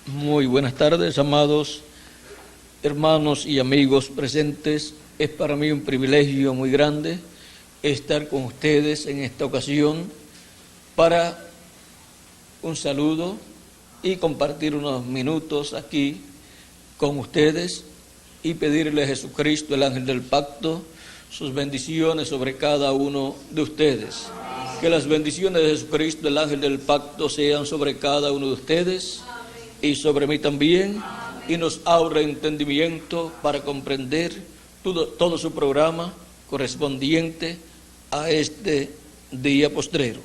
Muy buenas tardes, amados hermanos y amigos presentes. Es para mí un privilegio muy grande estar con ustedes en esta ocasión para un saludo y compartir unos minutos aquí con ustedes y pedirle a Jesucristo, el ángel del pacto, sus bendiciones sobre cada uno de ustedes. Que las bendiciones de Jesucristo, el ángel del pacto, sean sobre cada uno de ustedes y sobre mí también, y nos abra entendimiento para comprender todo su programa correspondiente a este día postrero.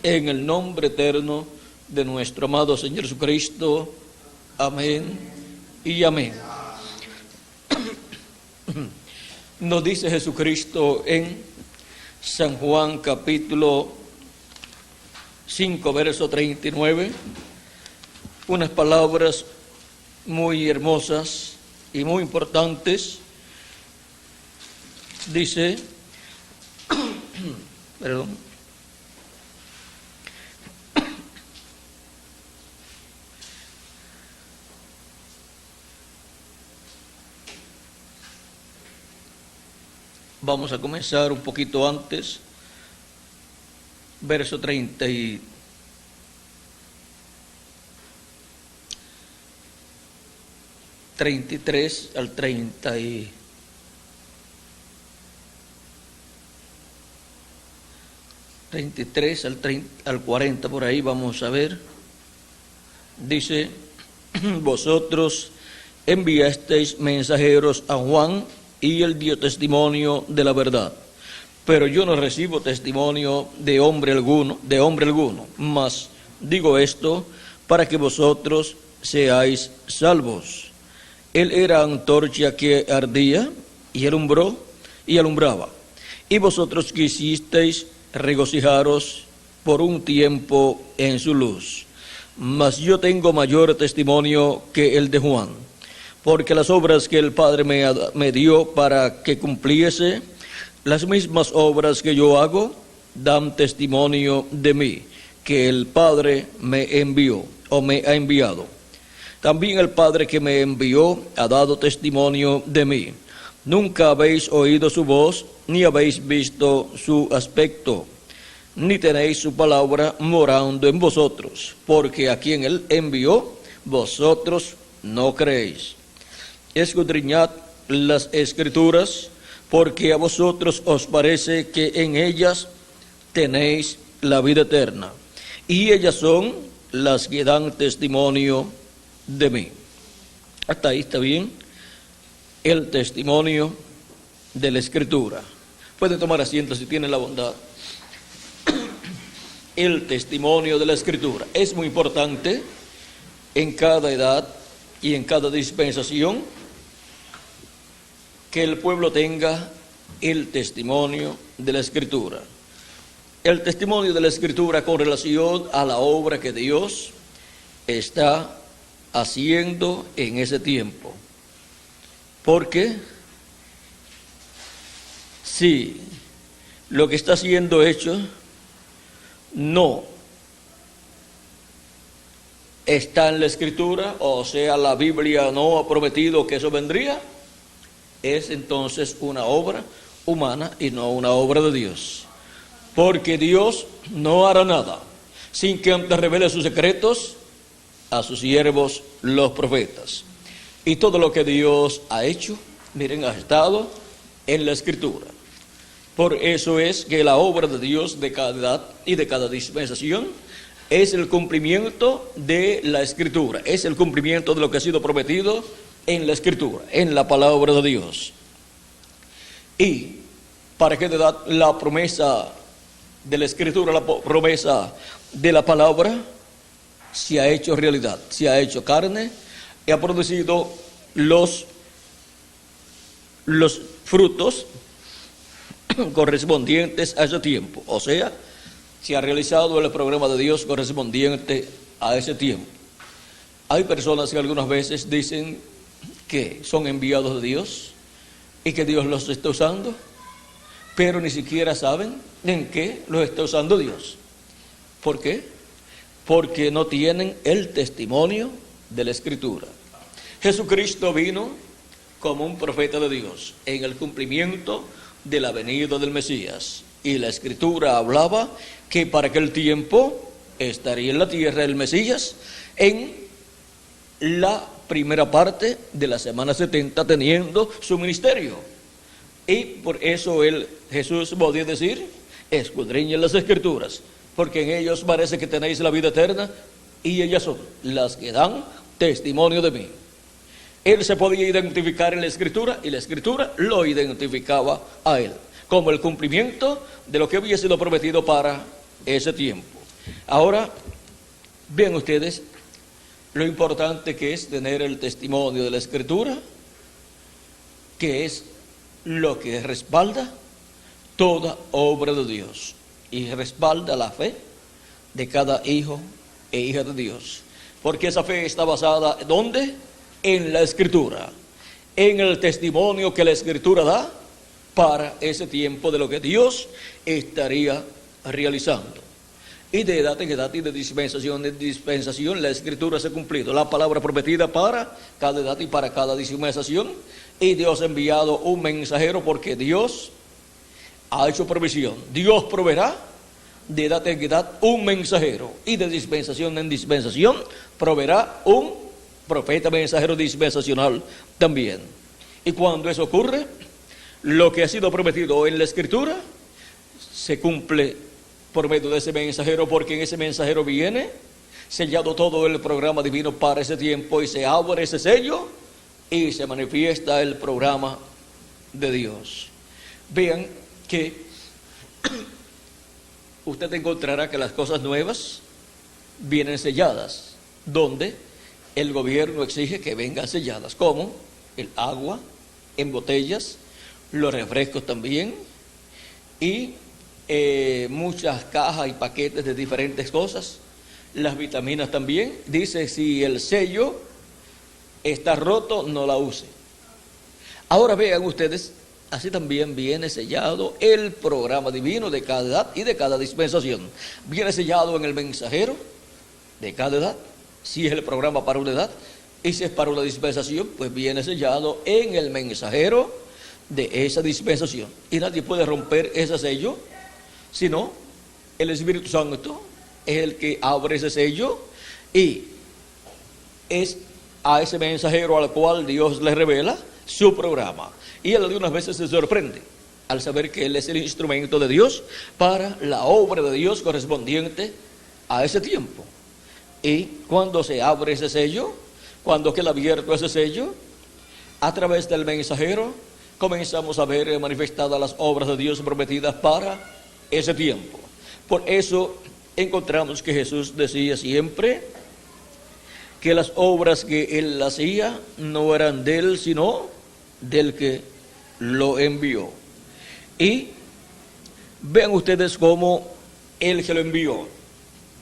En el nombre eterno de nuestro amado Señor Jesucristo. Amén y amén. Nos dice Jesucristo en San Juan capítulo 5, verso 39, unas palabras muy hermosas y muy importantes. Dice, perdón, vamos a comenzar un poquito antes, verso 33 al 40, por ahí vamos a ver. Dice, vosotros enviasteis mensajeros a Juan y él dio testimonio de la verdad, pero yo no recibo testimonio de hombre alguno, mas digo esto para que vosotros seáis salvos. Él era antorcha que ardía y alumbraba, y vosotros quisisteis regocijaros por un tiempo en su luz. Mas yo tengo mayor testimonio que el de Juan, porque las obras que el Padre me dio para que cumpliese, las mismas obras que yo hago, dan testimonio de mí, que el Padre me envió o me ha enviado. También el Padre que me envió ha dado testimonio de mí. Nunca habéis oído su voz, ni habéis visto su aspecto, ni tenéis su palabra morando en vosotros, porque a quien él envió, vosotros no creéis. Escudriñad las Escrituras, porque a vosotros os parece que en ellas tenéis la vida eterna, y ellas son las que dan testimonio de mí. Hasta ahí está bien. El testimonio de la Escritura. Pueden tomar asiento si tienen la bondad. El testimonio de la Escritura es muy importante en cada edad y en cada dispensación que el pueblo tenga el testimonio de la Escritura. El testimonio de la Escritura con relación a la obra que Dios está haciendo en ese tiempo. Porque si lo que está siendo hecho no está en la Escritura, o sea, la Biblia no ha prometido que eso vendría, es entonces una obra humana y no una obra de Dios. Porque Dios no hará nada sin que antes revele sus secretos a sus siervos los profetas. Y todo lo que Dios ha hecho, miren, ha estado en la Escritura. Por eso es que la obra de Dios de cada edad y de cada dispensación es el cumplimiento de la Escritura, es el cumplimiento de lo que ha sido prometido en la Escritura, en la palabra de Dios. Y para que la promesa de la Escritura, la promesa de la palabra, se ha hecho realidad, se ha hecho carne y ha producido los frutos correspondientes a ese tiempo. O sea, se ha realizado el programa de Dios correspondiente a ese tiempo. Hay personas que algunas veces dicen que son enviados de Dios y que Dios los está usando, pero ni siquiera saben en qué los está usando Dios. ¿Por qué? Porque no tienen el testimonio de la Escritura. Jesucristo vino como un profeta de Dios en el cumplimiento de la venida del Mesías. Y la Escritura hablaba que para aquel tiempo estaría en la tierra el Mesías en la primera parte de la semana 70 teniendo su ministerio. Y por eso Jesús podía decir: escudriñen las Escrituras, porque en ellos parece que tenéis la vida eterna, y ellas son las que dan testimonio de mí. Él se podía identificar en la Escritura, y la Escritura lo identificaba a él como el cumplimiento de lo que había sido prometido para ese tiempo. Ahora, vean ustedes lo importante que es tener el testimonio de la Escritura, que es lo que respalda toda obra de Dios y respalda la fe de cada hijo e hija de Dios. Porque esa fe está basada, ¿dónde? En la Escritura, en el testimonio que la Escritura da para ese tiempo de lo que Dios estaría realizando. Y de edad en edad y de dispensación en dispensación la Escritura se ha cumplido, la palabra prometida para cada edad y para cada dispensación. Y Dios ha enviado un mensajero porque Dios ha hecho provisión. Dios proveerá de edad en edad un mensajero, y de dispensación en dispensación proveerá un profeta mensajero dispensacional también. Y cuando eso ocurre, lo que ha sido prometido en la Escritura se cumple por medio de ese mensajero, porque en ese mensajero viene sellado todo el programa divino para ese tiempo, y se abre ese sello y se manifiesta el programa de Dios. Vean que usted encontrará que las cosas nuevas vienen selladas, donde el gobierno exige que vengan selladas, como el agua en botellas, los refrescos también, y muchas cajas y paquetes de diferentes cosas, las vitaminas también. Dice: si el sello está roto, no la use. Ahora vean ustedes, así también viene sellado el programa divino de cada edad y de cada dispensación. Viene sellado en el mensajero de cada edad, si es el programa para una edad, y si es para una dispensación, pues viene sellado en el mensajero de esa dispensación. Y nadie puede romper ese sello, sino el Espíritu Santo es el que abre ese sello, y es a ese mensajero al cual Dios le revela su programa. Y él algunas veces se sorprende al saber que él es el instrumento de Dios para la obra de Dios correspondiente a ese tiempo. Y cuando se abre ese sello, cuando queda abierto ese sello, a través del mensajero comenzamos a ver manifestadas las obras de Dios prometidas para ese tiempo. Por eso encontramos que Jesús decía siempre que las obras que él hacía no eran de él, sino del que lo envió. Y vean ustedes cómo el que lo envió,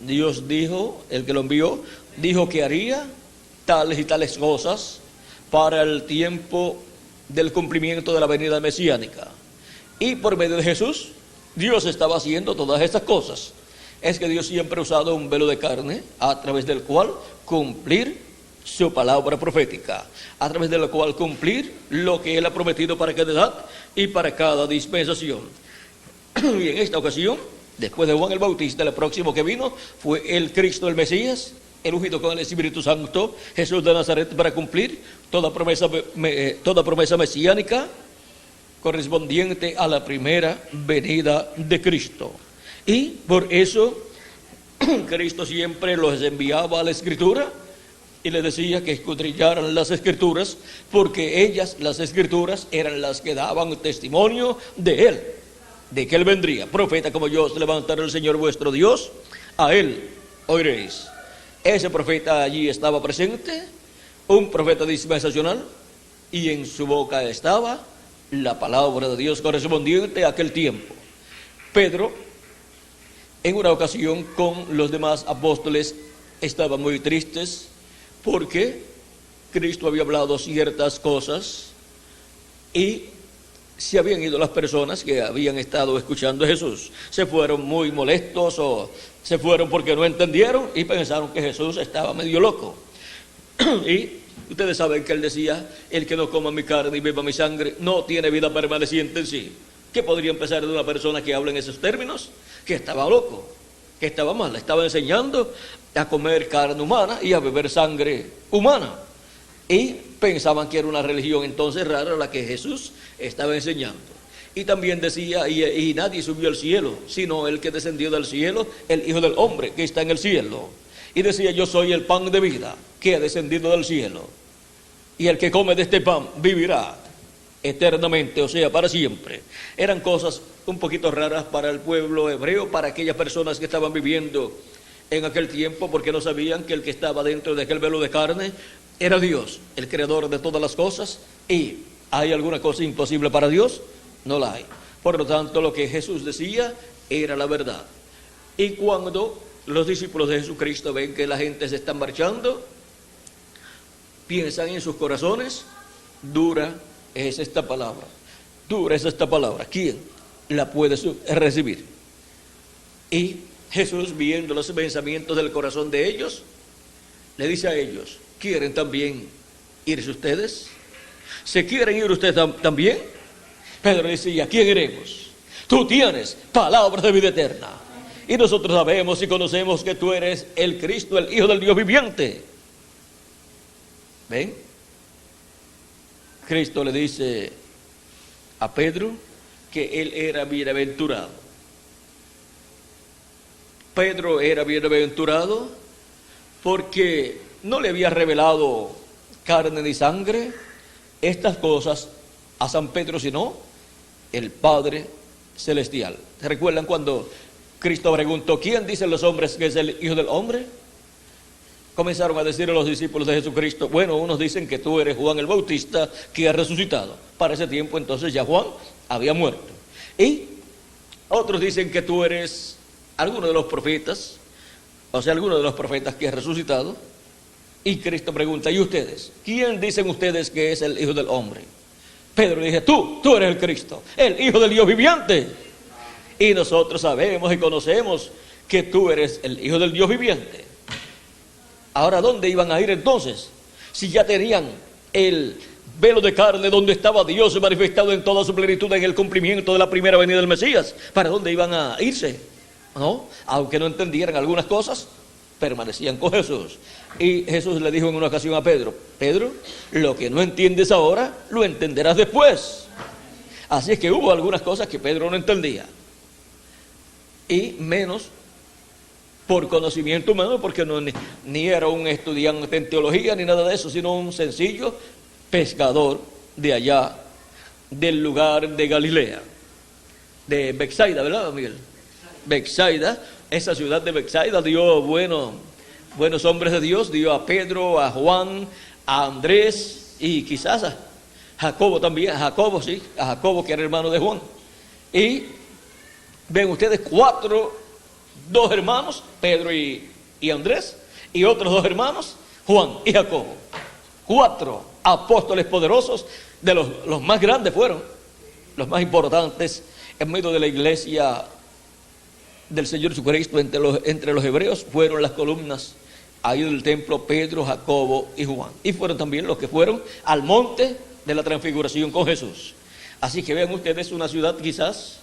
Dios dijo, el que lo envió, dijo que haría tales y tales cosas para el tiempo del cumplimiento de la venida mesiánica. Y por medio de Jesús, Dios estaba haciendo todas estas cosas. Es que Dios siempre ha usado un velo de carne a través del cual cumplir su palabra profética, a través de la cual cumplir lo que Él ha prometido para cada edad y para cada dispensación. Y en esta ocasión, después de Juan el Bautista, el próximo que vino fue el Cristo, el Mesías, el ungido con el Espíritu Santo, Jesús de Nazaret, para cumplir toda promesa mesiánica correspondiente a la primera venida de Cristo. Y por eso Cristo siempre los enviaba a la Escritura y les decía que escudriñaran las Escrituras, porque ellas, las Escrituras, eran las que daban testimonio de Él, de que Él vendría. Profeta como yo os levantará el Señor vuestro Dios, a Él oiréis. Ese profeta allí estaba presente, un profeta dispensacional, y en su boca estaba la palabra de Dios correspondiente a aquel tiempo. Pedro, en una ocasión con los demás apóstoles, estaban muy tristes porque Cristo había hablado ciertas cosas y se habían ido las personas que habían estado escuchando a Jesús. Se fueron muy molestos, o se fueron porque no entendieron y pensaron que Jesús estaba medio loco. Y ustedes saben que él decía, el que no coma mi carne y beba mi sangre no tiene vida permaneciente en sí. ¿Qué podría empezar de una persona que habla en esos términos? Que estaba loco, que estaba mal, estaba enseñando a comer carne humana y a beber sangre humana. Y pensaban que era una religión entonces rara la que Jesús estaba enseñando. Y también decía, y nadie subió al cielo, sino el que descendió del cielo, el Hijo del Hombre que está en el cielo. Y decía, yo soy el pan de vida que ha descendido del cielo. Y el que come de este pan vivirá eternamente, o sea, para siempre. Eran cosas un poquito raras para el pueblo hebreo, para aquellas personas que estaban viviendo en aquel tiempo, porque no sabían que el que estaba dentro de aquel velo de carne era Dios, el creador de todas las cosas. ¿Y hay alguna cosa imposible para Dios? No la hay. Por lo tanto, lo que Jesús decía era la verdad. Y cuando los discípulos de Jesucristo ven que la gente se está marchando, piensan en sus corazones, dura es esta palabra, dura es esta palabra, ¿quién la puede recibir? Y Jesús, viendo los pensamientos del corazón de ellos, le dice a ellos, ¿quieren también irse ustedes? ¿Se quieren ir ustedes también? Pedro decía, ¿a quién iremos? Tú tienes palabras de vida eterna. Y nosotros sabemos y conocemos que tú eres el Cristo, el Hijo del Dios viviente. ¿Ven? Cristo le dice a Pedro que él era bienaventurado. Pedro era bienaventurado porque no le había revelado carne ni sangre estas cosas a San Pedro, sino el Padre Celestial. ¿Se recuerdan cuando Cristo preguntó, ¿quién dicen los hombres que es el Hijo del Hombre? Comenzaron a decir a los discípulos de Jesucristo, bueno, unos dicen que tú eres Juan el Bautista que ha resucitado. Para ese tiempo entonces ya Juan había muerto. Y otros dicen que tú eres alguno de los profetas, o sea, alguno de los profetas que ha resucitado. Y Cristo pregunta, ¿y ustedes? ¿Quién dicen ustedes que es el Hijo del Hombre? Pedro le dice, tú eres el Cristo, el Hijo del Dios viviente. Y nosotros sabemos y conocemos que tú eres el Hijo del Dios viviente. Ahora, ¿dónde iban a ir entonces? Si ya tenían el velo de carne donde estaba Dios manifestado en toda su plenitud en el cumplimiento de la primera venida del Mesías. ¿Para dónde iban a irse? ¿No? Aunque no entendieran algunas cosas, permanecían con Jesús. Y Jesús le dijo en una ocasión a Pedro, Pedro, lo que no entiendes ahora, lo entenderás después. Así es que hubo algunas cosas que Pedro no entendía. Y menos por conocimiento humano, porque no, ni era un estudiante en teología ni nada de eso, sino un sencillo pescador de allá, del lugar de Galilea, de Betsaida, ¿verdad, Miguel? Betsaida, esa ciudad de Betsaida dio buenos hombres de Dios, dio a Pedro, a Juan, a Andrés y quizás a Jacobo también, a Jacobo que era hermano de Juan. Y ven ustedes dos hermanos, Pedro y Andrés, y otros dos hermanos, Juan y Jacobo. 4 apóstoles poderosos, de los más grandes fueron, los más importantes en medio de la iglesia del Señor Jesucristo entre los hebreos, fueron las columnas ahí del templo, Pedro, Jacobo y Juan. Y fueron también los que fueron al monte de la transfiguración con Jesús. Así que vean ustedes una ciudad quizás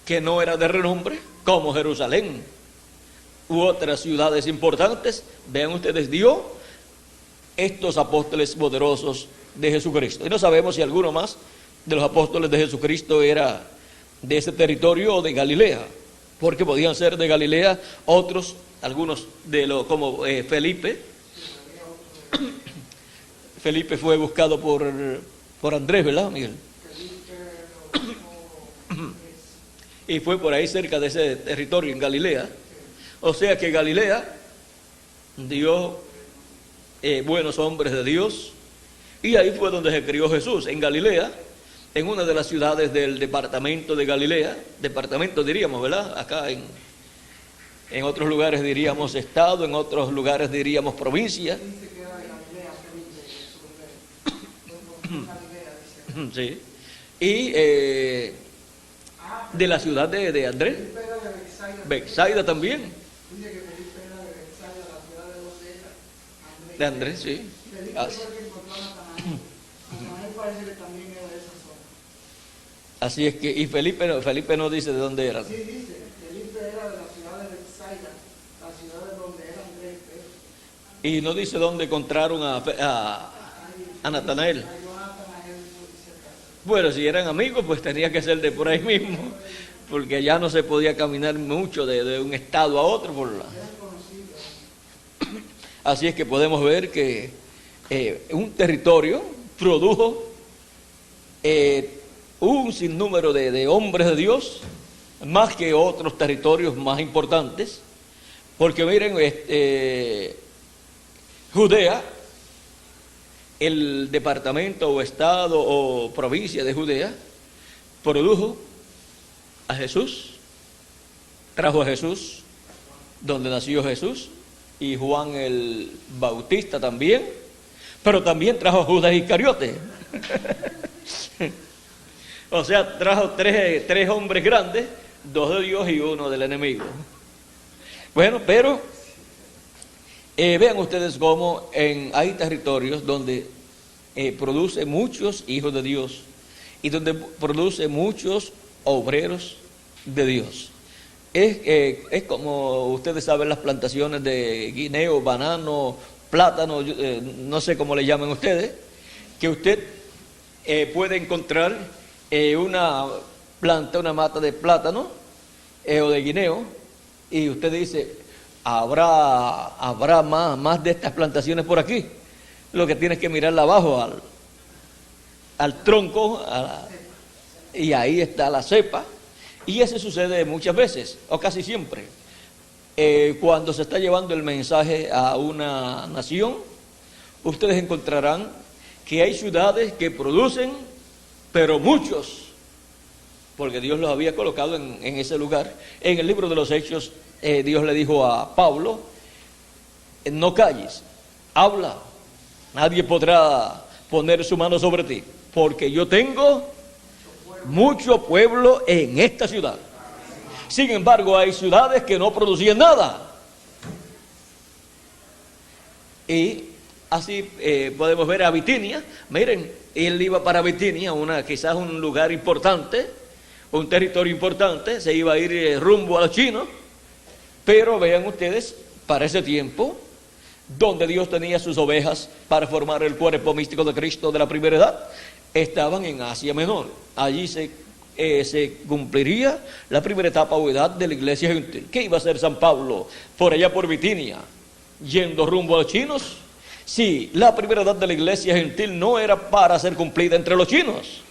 que no era de renombre, como Jerusalén u otras ciudades importantes. Vean ustedes, dio estos apóstoles poderosos de Jesucristo. Y no sabemos si alguno más de los apóstoles de Jesucristo era de ese territorio o de Galilea, porque podían ser de Galilea, otros, algunos como Felipe. Felipe fue buscado por Andrés, ¿verdad, Miguel? Y fue por ahí cerca de ese territorio en Galilea. O sea que Galilea dio buenos hombres de Dios, y ahí fue donde se crió Jesús, en Galilea, en una de las ciudades del departamento de Galilea, departamento diríamos, ¿verdad? Acá en otros lugares diríamos estado, en otros lugares diríamos provincia. Sí. Y de la ciudad de Andrés, Betsaida también. De Andrés, sí. Felipe Así, fue el que encontró a Natanael. Natanael parece que también era de esa zona. así es que, y Felipe no dice de dónde era. Sí, dice, Felipe era de la ciudad de Bethsaida, la ciudad de donde era Andrés y Pedro. Y no dice dónde encontraron a Natanael. Halló a Natanael muy cerca. Bueno, si eran amigos, pues tenía que ser de por ahí mismo, porque ya no se podía caminar mucho de un estado a otro por la... Eran conocidos. Así es que podemos ver que un territorio produjo un sinnúmero de hombres de Dios, más que otros territorios más importantes, porque miren, Judea, el departamento o estado o provincia de Judea, produjo a Jesús, trajo a Jesús, donde nació Jesús, y Juan el Bautista también, pero también trajo a Judas Iscariote. O sea, trajo tres hombres grandes, 2 de Dios y 1 del enemigo. Bueno, pero vean ustedes cómo hay territorios donde produce muchos hijos de Dios y donde produce muchos obreros de Dios. Es como ustedes saben las plantaciones de guineo, banano, plátano, no sé cómo le llaman ustedes, que usted puede encontrar una planta, una mata de plátano o de guineo, y usted dice, habrá más de estas plantaciones por aquí. Lo que tienes que mirarla abajo al tronco, y ahí está la cepa. Y eso sucede muchas veces, o casi siempre. Cuando se está llevando el mensaje a una nación, ustedes encontrarán que hay ciudades que producen, pero muchos, porque Dios los había colocado en ese lugar. En el libro de los Hechos, Dios le dijo a Pablo, no calles, habla, nadie podrá poner su mano sobre ti, porque yo tengo mucho pueblo en esta ciudad. Sin embargo, hay ciudades que no producían nada. Y así podemos ver a Bitinia. Miren, él iba para Bitinia, quizás un lugar importante, un territorio importante, se iba a ir rumbo a los chinos. Pero vean ustedes, para ese tiempo, donde Dios tenía sus ovejas para formar el cuerpo místico de Cristo de la primera edad, estaban en Asia Menor. Allí se cumpliría la primera etapa o edad de la iglesia gentil. ¿Qué iba a hacer San Pablo por allá por Bitinia, yendo rumbo a los chinos? Sí, la primera edad de la iglesia gentil no era para ser cumplida entre los chinos.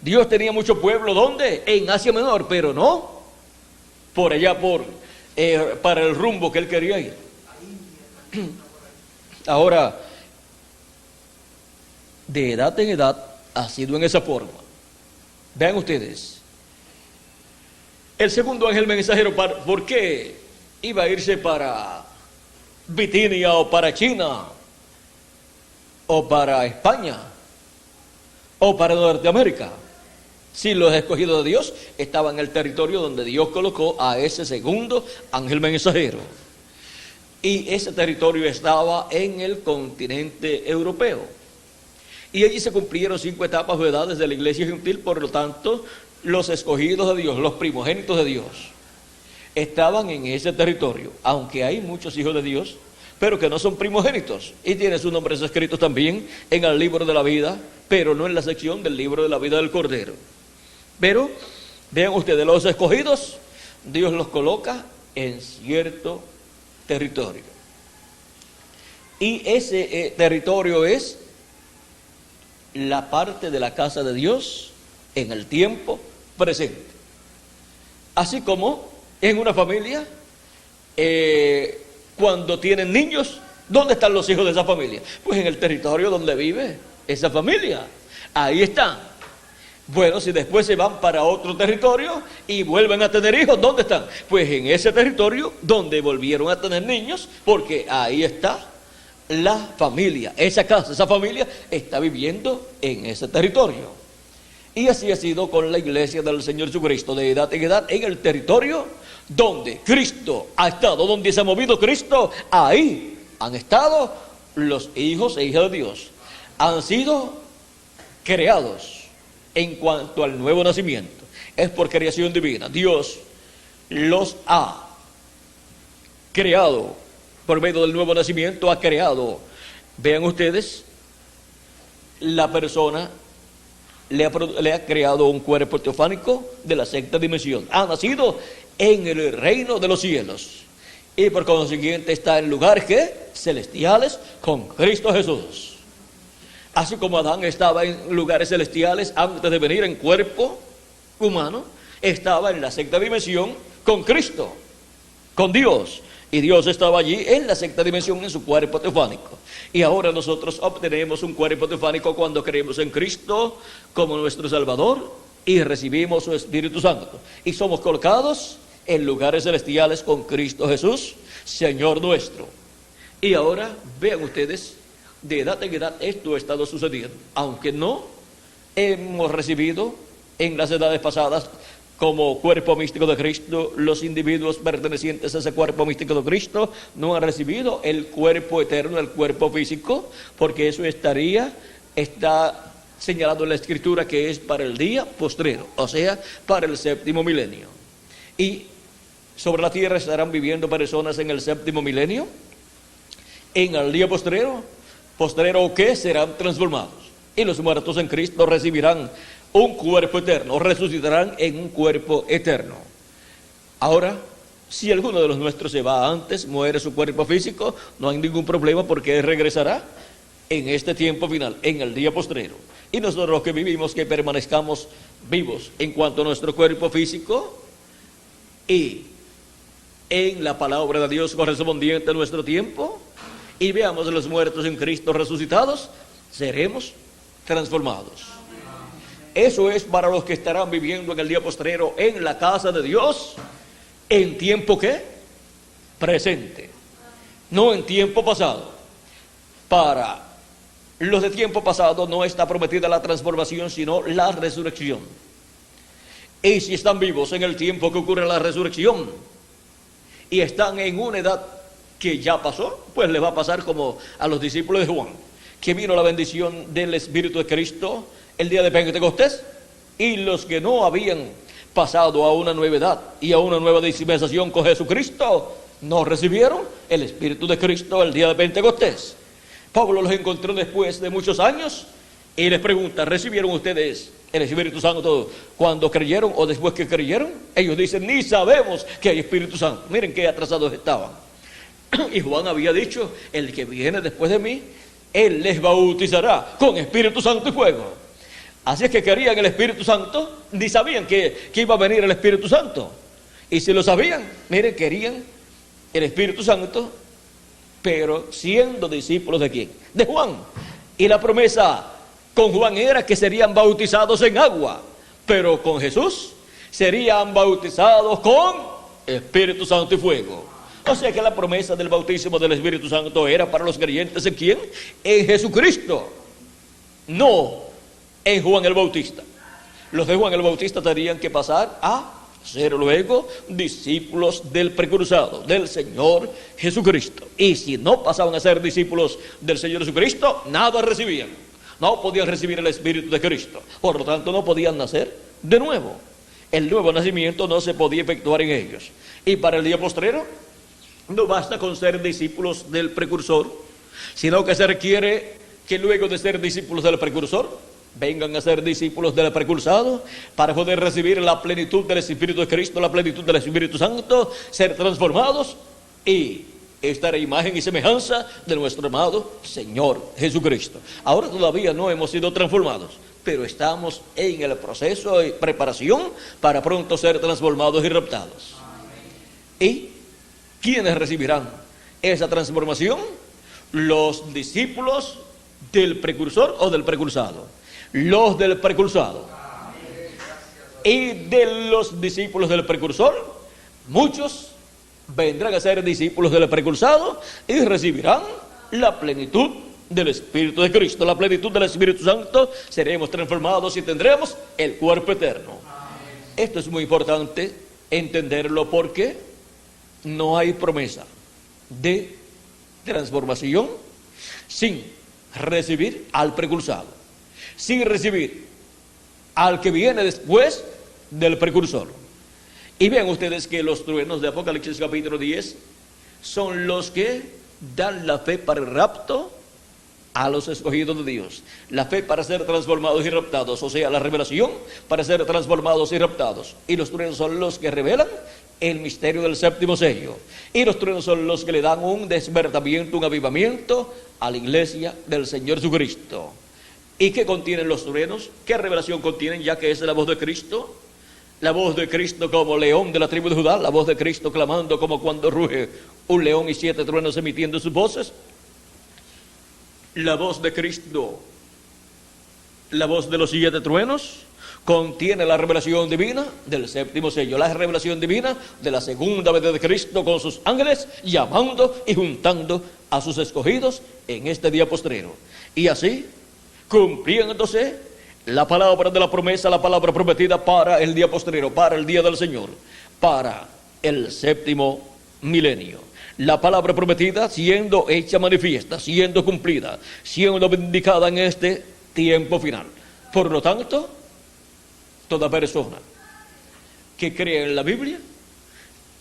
Dios tenía mucho pueblo, ¿dónde? En Asia Menor, pero no por allá para el rumbo que él quería ir. Ahora, de edad en edad ha sido en esa forma. Vean ustedes, el segundo ángel mensajero, ¿por qué iba a irse para Bitinia o para China o para España o para Norteamérica? Si los escogidos de Dios estaban en el territorio donde Dios colocó a ese segundo ángel mensajero. Y ese territorio estaba en el continente europeo. Y allí se cumplieron 5 etapas o edades de la iglesia gentil. Por lo tanto, los escogidos de Dios, los primogénitos de Dios, estaban en ese territorio. Aunque hay muchos hijos de Dios, pero que no son primogénitos. Y tienen sus nombres escritos también en el libro de la vida, pero no en la sección del libro de la vida del Cordero. Pero, vean ustedes, los escogidos, Dios los coloca en cierto territorio. Y ese territorio es la parte de la casa de Dios en el tiempo presente. Así como en una familia, cuando tienen niños, ¿dónde están los hijos de esa familia? Pues en el territorio donde vive esa familia. Ahí están. Bueno, si después se van para otro territorio y vuelven a tener hijos, ¿dónde están? Pues en ese territorio donde volvieron a tener niños, porque ahí está la familia, esa casa, esa familia está viviendo en ese territorio. Y así ha sido con la iglesia del Señor Jesucristo, de edad en edad, en el territorio donde Cristo ha estado, donde se ha movido Cristo, ahí han estado los hijos e hijas de Dios, han sido creados en cuanto al nuevo nacimiento. Es por creación divina. Dios los ha creado por medio del nuevo nacimiento, ha creado. Vean ustedes, la persona le ha creado un cuerpo teofánico de la sexta dimensión. Ha nacido en el reino de los cielos y por consiguiente está en lugares celestiales con Cristo Jesús. Así como Adán estaba en lugares celestiales antes de venir en cuerpo humano, estaba en la sexta dimensión con Cristo, con Dios. Y Dios estaba allí en la sexta dimensión en su cuerpo teofánico. Y ahora nosotros obtenemos un cuerpo teofánico cuando creemos en Cristo como nuestro Salvador y recibimos su Espíritu Santo. Y somos colocados en lugares celestiales con Cristo Jesús, Señor nuestro. Y ahora vean ustedes, de edad en edad esto ha estado sucediendo. Aunque no hemos recibido en las edades pasadas como cuerpo místico de Cristo, los individuos pertenecientes a ese cuerpo místico de Cristo no han recibido el cuerpo eterno, el cuerpo físico, porque eso está señalado en la Escritura que es para el día postrero, o sea, para el séptimo milenio. Y sobre la tierra estarán viviendo personas en el séptimo milenio, en el día postrero que serán transformados. Y los muertos en Cristo recibirán un cuerpo eterno, resucitarán en un cuerpo eterno. Ahora, si alguno de los nuestros se va antes, muere su cuerpo físico, no hay ningún problema porque Él regresará en este tiempo final, en el día postrero. Y nosotros los que vivimos, que permanezcamos vivos en cuanto a nuestro cuerpo físico y en la palabra de Dios correspondiente a nuestro tiempo, y veamos a los muertos en Cristo resucitados, seremos transformados. Eso es para los que estarán viviendo en el día postrero en la casa de Dios en tiempo presente, no en tiempo pasado. Para los de tiempo pasado no está prometida la transformación, sino la resurrección. Y si están vivos en el tiempo que ocurre la resurrección y están en una edad que ya pasó, pues les va a pasar como a los discípulos de Juan, que vino la bendición del Espíritu de Cristo el día de Pentecostés, y los que no habían pasado a una nueva edad y a una nueva dispensación con Jesucristo no recibieron el Espíritu de Cristo el día de Pentecostés. Pablo los encontró después de muchos años y les pregunta: ¿recibieron ustedes el Espíritu Santo cuando creyeron o después que creyeron? Ellos dicen: ni sabemos que hay Espíritu Santo. Miren qué atrasados estaban. Y Juan había dicho: el que viene después de mí, Él les bautizará con Espíritu Santo y fuego. Así es que querían el Espíritu Santo, ni sabían que iba a venir el Espíritu Santo. Y si lo sabían, miren, querían el Espíritu Santo, pero siendo discípulos ¿de quién? De Juan. Y la promesa con Juan era que serían bautizados en agua, pero con Jesús serían bautizados con Espíritu Santo y fuego. O sea que la promesa del bautismo del Espíritu Santo era para los creyentes ¿en quién? En Jesucristo, no en Juan el Bautista. Los de Juan el Bautista tenían que pasar a ser luego discípulos del precursado, del Señor Jesucristo. Y si no pasaban a ser discípulos del Señor Jesucristo, nada recibían. No podían recibir el Espíritu de Cristo. Por lo tanto, no podían nacer de nuevo. El nuevo nacimiento no se podía efectuar en ellos. Y para el día postrero, no basta con ser discípulos del precursor, sino que se requiere que luego de ser discípulos del precursor, vengan a ser discípulos del precursado para poder recibir la plenitud del Espíritu de Cristo, la plenitud del Espíritu Santo, ser transformados y estar a imagen y semejanza de nuestro amado Señor Jesucristo. Ahora todavía no hemos sido transformados, pero estamos en el proceso de preparación para pronto ser transformados y raptados. ¿Y quiénes recibirán esa transformación? Los discípulos del precursor o del precursado. Los del precursado. Y de los discípulos del precursor, muchos vendrán a ser discípulos del precursado y recibirán la plenitud del Espíritu de Cristo, la plenitud del Espíritu Santo. Seremos transformados y tendremos el cuerpo eterno. Esto es muy importante entenderlo porque no hay promesa de transformación sin recibir al precursor, sin recibir al que viene después del precursor. Y vean ustedes que los truenos de Apocalipsis capítulo 10 son los que dan la fe para el rapto a los escogidos de Dios, la fe para ser transformados y raptados, o sea, la revelación para ser transformados y raptados. Y los truenos son los que revelan el misterio del séptimo sello. Y los truenos son los que le dan un despertamiento, un avivamiento a la iglesia del Señor Jesucristo. ¿Y qué contienen los truenos? ¿Qué revelación contienen, ya que es la voz de Cristo? La voz de Cristo como león de la tribu de Judá, la voz de Cristo clamando como cuando ruge un león y 7 truenos emitiendo sus voces. La voz de Cristo, la voz de los 7 truenos, contiene la revelación divina del séptimo sello, la revelación divina de la segunda venida de Cristo con sus ángeles, llamando y juntando a sus escogidos en este día postrero. Y así, cumpliéndose la palabra de la promesa, la palabra prometida para el día postrero, para el día del Señor, para el séptimo milenio. La palabra prometida siendo hecha manifiesta, siendo cumplida, siendo vindicada en este tiempo final. Por lo tanto, toda persona que cree en la Biblia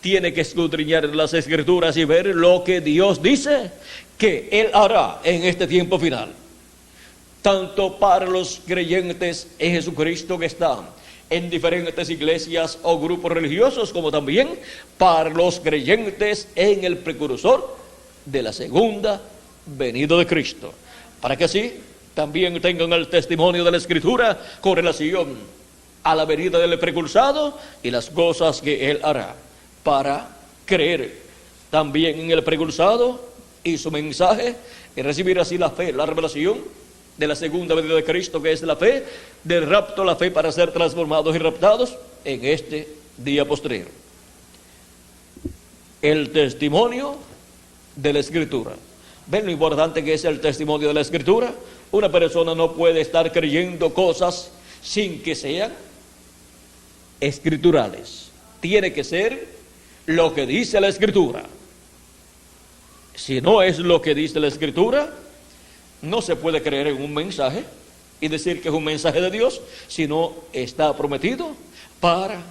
tiene que escudriñar las Escrituras y ver lo que Dios dice que Él hará en este tiempo final. Tanto para los creyentes en Jesucristo que están en diferentes iglesias o grupos religiosos, como también para los creyentes en el precursor de la segunda venida de Cristo, para que así también tengan el testimonio de la Escritura con relación a la venida del precursado y las cosas que Él hará, para creer también en el precursado y su mensaje y recibir así la fe, la revelación de la segunda venida de Cristo, que es la fe del rapto, la fe para ser transformados y raptados en este día postrero. El testimonio de la Escritura. ¿Ven lo importante que es el testimonio de la Escritura? Una persona no puede estar creyendo cosas sin que sean escriturales. Tiene que ser lo que dice la Escritura. Si no es lo que dice la Escritura, no se puede creer en un mensaje y decir que es un mensaje de Dios, sino está prometido para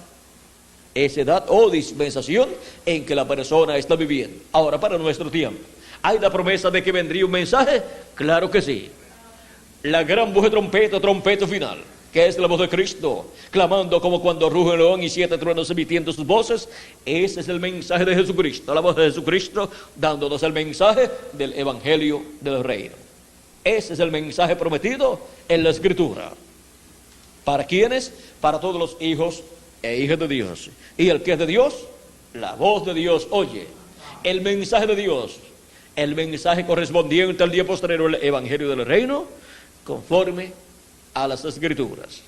esa edad o dispensación en que la persona está viviendo. Ahora, para nuestro tiempo, ¿hay la promesa de que vendría un mensaje? Claro que sí. La gran voz de trompeta, trompeta final, que es la voz de Cristo, clamando como cuando ruge el león y 7 truenos emitiendo sus voces. Ese es el mensaje de Jesucristo, la voz de Jesucristo dándonos el mensaje del Evangelio del Reino. Ese es el mensaje prometido en la Escritura. ¿Para quiénes? Para todos los hijos e hijas de Dios. Y el que es de Dios, la voz de Dios oye. El mensaje de Dios, el mensaje correspondiente al día postrero, el Evangelio del Reino, conforme a las Escrituras.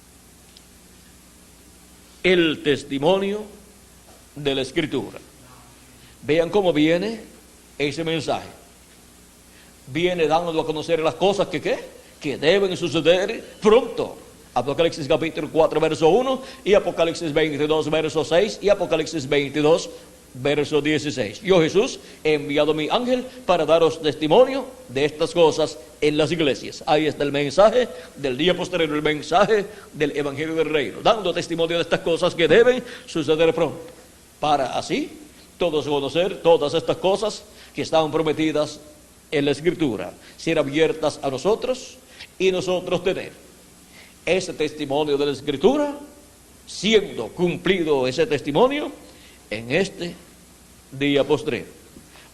El testimonio de la Escritura. Vean cómo viene ese mensaje. Viene dando a conocer las cosas que deben suceder pronto. Apocalipsis capítulo 4 verso 1 y Apocalipsis 22 verso 6 y Apocalipsis 22 verso 16. Yo, Jesús, he enviado mi ángel para daros testimonio de estas cosas en las iglesias. Ahí está el mensaje del día posterior, el mensaje del Evangelio del Reino, dando testimonio de estas cosas que deben suceder pronto, para así todos conocer todas estas cosas que estaban prometidas en la Escritura, ser abiertas a nosotros y nosotros tener ese testimonio de la Escritura, siendo cumplido ese testimonio en este día postrero.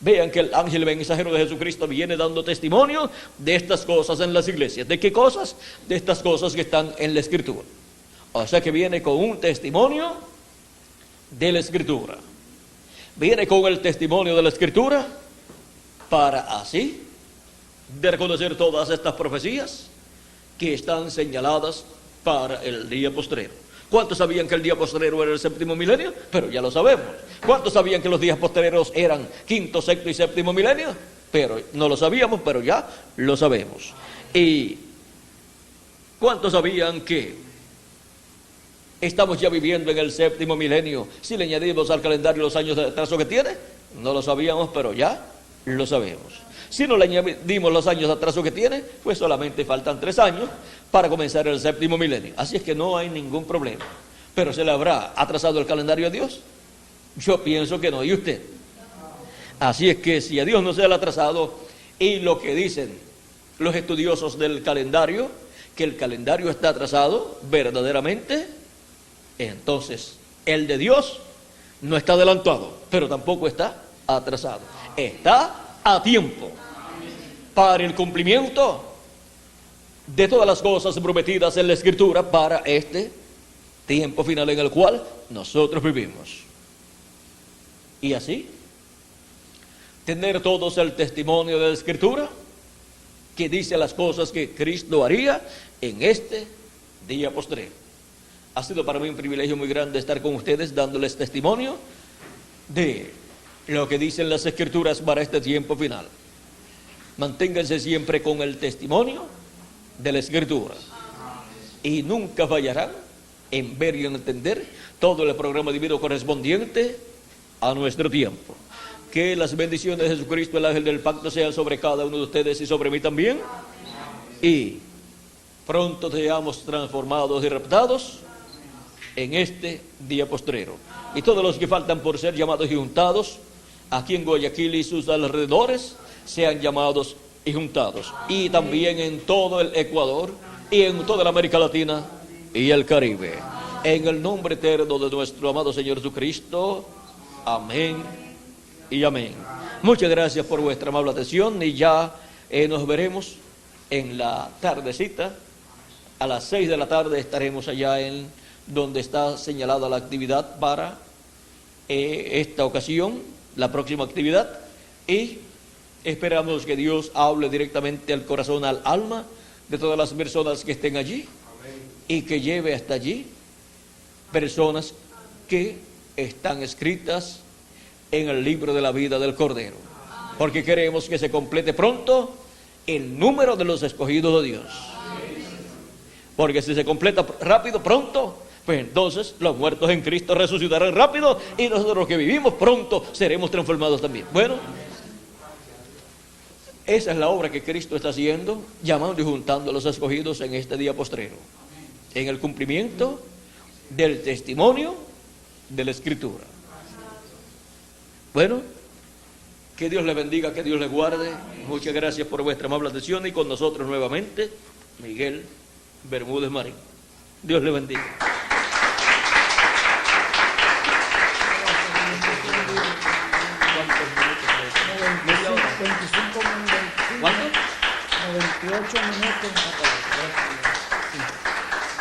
Vean que el ángel mensajero de Jesucristo viene dando testimonio de estas cosas en las iglesias. ¿De qué cosas? De estas cosas que están en la Escritura. O sea que viene con un testimonio de la Escritura. Viene con el testimonio de la Escritura para así de reconocer todas estas profecías que están señaladas para el día postrero. ¿Cuántos sabían que el día postrero era el séptimo milenio? Pero ya lo sabemos. ¿Cuántos sabían que los días postreros eran quinto, sexto y séptimo milenio? Pero no lo sabíamos, pero ya lo sabemos. ¿Y cuántos sabían que estamos ya viviendo en el séptimo milenio si le añadimos al calendario los años de atraso que tiene? No lo sabíamos, pero ya lo sabemos. Si no le añadimos los años de atraso que tiene, pues solamente faltan 3 años para comenzar el 7º milenio. Así es que no hay ningún problema. Pero ¿se le habrá atrasado el calendario a Dios? Yo pienso que no. ¿Y usted? Así es que si a Dios no se le ha atrasado, y lo que dicen los estudiosos del calendario, que el calendario está atrasado verdaderamente, entonces el de Dios no está adelantado, pero tampoco está atrasado. Está a tiempo para el cumplimiento de todas las cosas prometidas en la Escritura para este tiempo final en el cual nosotros vivimos. Y así, tener todos el testimonio de la Escritura que dice las cosas que Cristo haría en este día postrero. Ha sido para mí un privilegio muy grande estar con ustedes dándoles testimonio de lo que dicen las Escrituras para este tiempo final. Manténganse siempre con el testimonio de la Escritura y nunca fallarán en ver y en entender todo el programa divino correspondiente a nuestro tiempo. Que las bendiciones de Jesucristo, el ángel del pacto, sean sobre cada uno de ustedes y sobre mí también. Y pronto seamos transformados y raptados en este día postrero. Y todos los que faltan por ser llamados y juntados, aquí en Guayaquil y sus alrededores, sean llamados y juntados. Y también en todo el Ecuador y en toda la América Latina y el Caribe. En el nombre eterno de nuestro amado Señor Jesucristo. Amén y amén. Muchas gracias por vuestra amable atención y ya nos veremos en la tardecita. A las 6 de la tarde estaremos allá en donde está señalada la actividad para esta ocasión, la próxima actividad, y esperamos que Dios hable directamente al corazón, al alma de todas las personas que estén allí y que lleve hasta allí personas que están escritas en el libro de la vida del Cordero, porque queremos que se complete pronto el número de los escogidos de Dios, porque si se completa rápido, pronto, pues entonces los muertos en Cristo resucitarán rápido y nosotros los que vivimos pronto seremos transformados también. Bueno, esa es la obra que Cristo está haciendo, llamando y juntando a los escogidos en este día postrero, en el cumplimiento del testimonio de la Escritura. Bueno, que Dios le bendiga, que Dios le guarde. Muchas gracias por vuestra amable atención y con nosotros nuevamente Miguel Bermúdez Marín. Dios le bendiga. ¿Cuánto? 98 minutos.